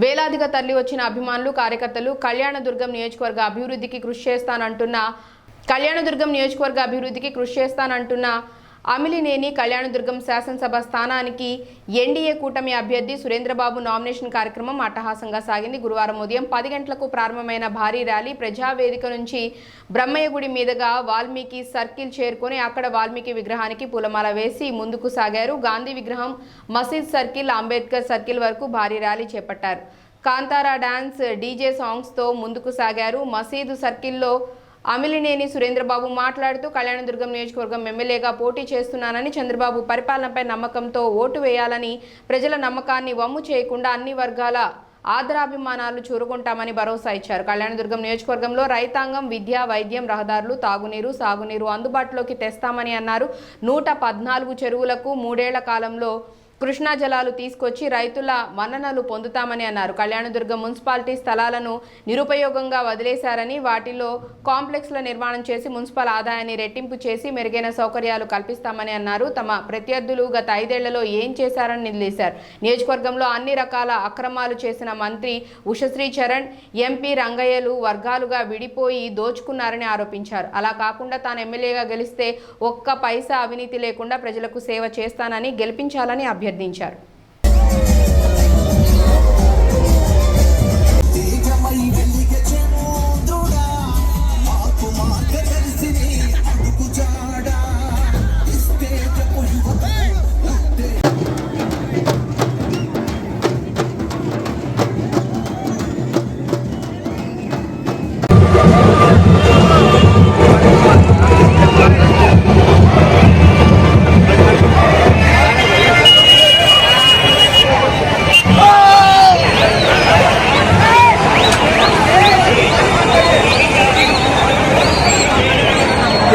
వేలాదిగా తరలి వచ్చిన అభిమానులు కార్యకర్తలు కళ్యాణదుర్గం నియోజకవర్గ అభివృద్ధికి కృషి చేస్తానంటున్న అమిలినేని కళ్యాణదుర్గం శాసనసభ స్థానానికి ఎన్డీఏ కూటమి అభ్యర్థి సురేంద్రబాబు నామినేషన్ కార్యక్రమం అట్టహాసంగా సాగింది. గురువారం ఉదయం 10 గంటలకు ప్రారంభమైన భారీ ర్యాలీ ప్రజావేదిక నుంచి బ్రహ్మయ్యగుడి మీదుగా వాల్మీకి సర్కిల్ చేరుకొని అక్కడ వాల్మీకి విగ్రహానికి పూలమాల వేసి ముందుకు సాగారు. గాంధీ విగ్రహం, మసీద్ సర్కిల్, అంబేద్కర్ సర్కిల్ వరకు భారీ ర్యాలీ చేపట్టారు. కాంతారా డాన్స్, డీజే సాంగ్స్తో ముందుకు సాగారు. మసీదు సర్కిల్లో అమిలినేని సురేంద్రబాబు మాట్లాడుతూ కళ్యాణదుర్గం నియోజకవర్గం ఎమ్మెల్యేగా పోటీ చేస్తున్నానని, చంద్రబాబు పరిపాలనపై నమ్మకంతో ఓటు వేయాలని, ప్రజల నమ్మకాన్ని వమ్ము చేయకుండా అన్ని వర్గాల ఆదరాభిమానాలు చూరుకుంటామని భరోసా ఇచ్చారు. కళ్యాణదుర్గం నియోజకవర్గంలో రైతాంగం, విద్య, వైద్యం, రహదారులు, తాగునీరు, సాగునీరు అందుబాటులోకి తెస్తామని అన్నారు. 114 చెరువులకు 3 ఏళ్ల కాలంలో కృష్ణా జలాలు తీసుకొచ్చి రైతుల మన్ననలు పొందుతామని అన్నారు. కళ్యాణదుర్గం మున్సిపాలిటీ స్థలాలను నిరుపయోగంగా వదిలేశారని, వాటిలో కాంప్లెక్స్ల నిర్మాణం చేసి మున్సిపల్ ఆదాయాన్ని రెట్టింపు చేసి మెరుగైన సౌకర్యాలు కల్పిస్తామని అన్నారు. తమ ప్రత్యర్థులు గత 5 ఏళ్లలో ఏం చేశారని నిలదీశారు. నియోజకవర్గంలో అన్ని రకాల అక్రమాలు చేసిన మంత్రి ఉషశ్రీ చరణ్, ఎంపీ రంగయ్యలు వర్గాలుగా విడిపోయి దోచుకున్నారని ఆరోపించారు. అలా కాకుండా తాను ఎమ్మెల్యేగా గెలిస్తే ఒక్క పైసా అవినీతి లేకుండా ప్రజలకు సేవ చేస్తానని, గెలిపించాలని అభ్యర్థించారు.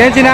ఏంటినా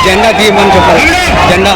జెండా తీయమని చెప్పాలి. జెండా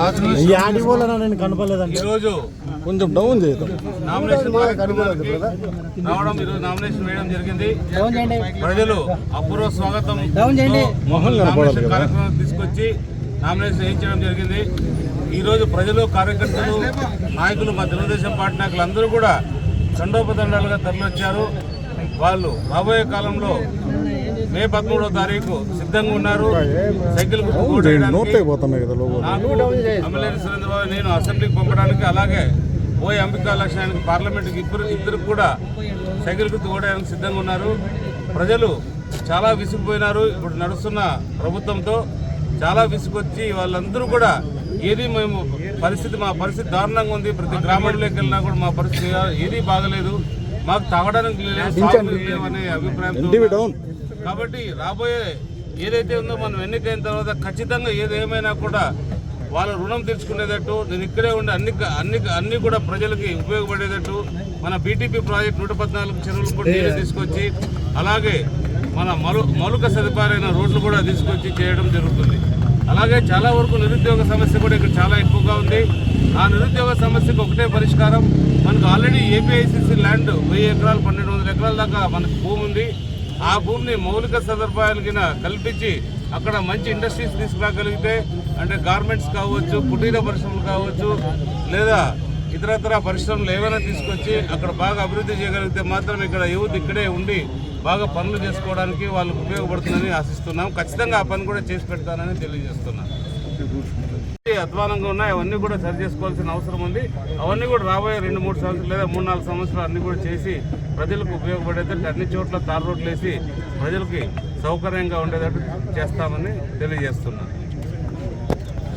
నేను కనపడలేదండి. ఈరోజు కొంచెం డౌన్ చేద్దాం. నామినేషన్ రావడం, ఈరోజు నామినేషన్ వేయడం జరిగింది. ప్రజలు అపూర్వ స్వాగతం నామినేషన్ కార్యక్రమం తీసుకొచ్చి నామినేషన్ వేయించడం జరిగింది. ఈరోజు ప్రజలు, కార్యకర్తలు, నాయకులు, మా తెలుగుదేశం పార్టీ నాయకులు అందరూ కూడా చండోపదండాలుగా తరలివచ్చారు. వాళ్ళు రాబోయే కాలంలో మే 13వ తారీఖు సిద్ధంగా ఉన్నారు. సైకిల్ గుర్తు అమలేని సురేంద్రబాబు నేను అసెంబ్లీకి పంపడానికి, అలాగే ఓయి అంబికా లక్ష్యానికి పార్లమెంట్కి ఇద్దరు కూడా సైకిల్ గుర్తు ఓడడానికి సిద్ధంగా ఉన్నారు. ప్రజలు చాలా విసిగిపోయినారు. ఇప్పుడు నడుస్తున్న ప్రభుత్వంతో చాలా విసుగొచ్చి వాళ్ళందరూ కూడా మా పరిస్థితి దారుణంగా ఉంది. ప్రతి గ్రామంలోకి వెళ్ళినా కూడా మా పరిస్థితి ఏదీ బాగలేదు, మాకు తాగడానికి లేదు అనే అభిప్రాయంతో. కాబట్టి రాబోయే ఏదైతే ఉందో మనం ఎన్నికైన తర్వాత ఖచ్చితంగా ఏదేమైనా కూడా వాళ్ళ రుణం తీర్చుకునేటట్టు నేను ఇక్కడే ఉండి అన్ని కూడా ప్రజలకి ఉపయోగపడేటట్టు మన బీటీపీ ప్రాజెక్ట్ 114 చెరువులు కూడా నీళ్ళు తీసుకొచ్చి, అలాగే మన మౌలిక సదుపాయాలైన రోడ్లు కూడా తీసుకొచ్చి చేయడం జరుగుతుంది. అలాగే చాలా వరకు నిరుద్యోగ సమస్య కూడా ఇక్కడ చాలా ఎక్కువగా ఉంది. ఆ నిరుద్యోగ సమస్యకు ఒకటే పరిష్కారం, మనకు ఆల్రెడీ ఏపీఐసిసి ల్యాండ్ 1000 ఎకరాలు 1200 ఎకరాల దాకా మనకు భూమి ఉంది. ఆ భూమిని మౌలిక సదుపాయాలకి కల్పించి అక్కడ మంచి ఇండస్ట్రీస్ తీసుకురాగలిగితే, అంటే గార్మెంట్స్ కావచ్చు, కుటీర పరిశ్రమలు కావచ్చు, లేదా ఇతరత్ర పరిశ్రమలు ఏమైనా తీసుకొచ్చి అక్కడ బాగా అభివృద్ధి చేయగలిగితే మాత్రం ఇక్కడ యూత్ ఇక్కడే ఉండి బాగా పనులు చేసుకోవడానికి వాళ్ళకు ఉపయోగపడుతుందని ఆశిస్తున్నాం. ఖచ్చితంగా ఆ పని కూడా చేసి పెడతానని తెలియజేస్తున్నాం. అధ్వానంగా ఉన్నాయి, అవన్నీ కూడా సరి చేసుకోవాల్సిన అవసరం ఉంది. అవన్నీ కూడా రాబోయే 2-3 సంవత్సరాలు లేదా 3-4 సంవత్సరాలు అన్నీ కూడా చేసి ప్రజలకు ఉపయోగపడేటట్టు అన్ని చోట్ల తార్ రోడ్లు వేసి ప్రజలకి సౌకర్యంగా ఉండేటట్టు చేస్తామని తెలియజేస్తున్నాం.